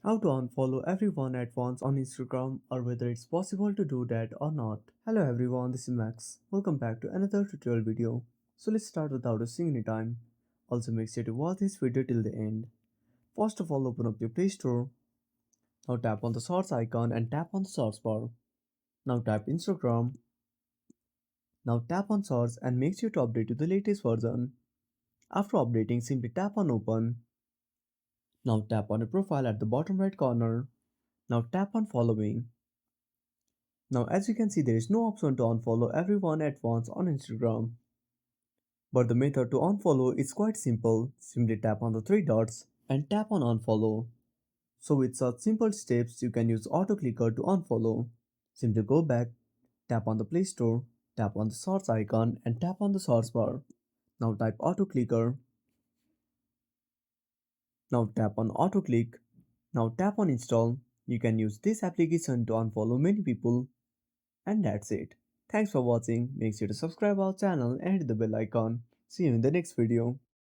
How to unfollow everyone at once on Instagram or whether it's possible to do that or not. Hello everyone, this is Max. Welcome back to another tutorial video. So let's start without wasting any time. Also make sure to watch this video till the end. First of all, open up your Play Store. Now tap on the search icon and tap on the search bar. Now type Instagram. Now tap on search and make sure to update to the latest version. After updating, simply tap on open. Now tap on your profile at the bottom right corner. Now tap on following. Now as you can see there is no option to unfollow everyone at once on Instagram. But the method to unfollow is quite simple. Simply tap on the three dots and tap on unfollow. So with such simple steps you can use auto clicker to unfollow. Simply go back, tap on the Play Store, tap on the search icon and tap on the search bar. Now type auto clicker. Now tap on auto click. Now tap on install. You can use this application to unfollow many people. And that's it. Thanks for watching. Make sure to subscribe our channel and hit the bell icon. See you in the next video.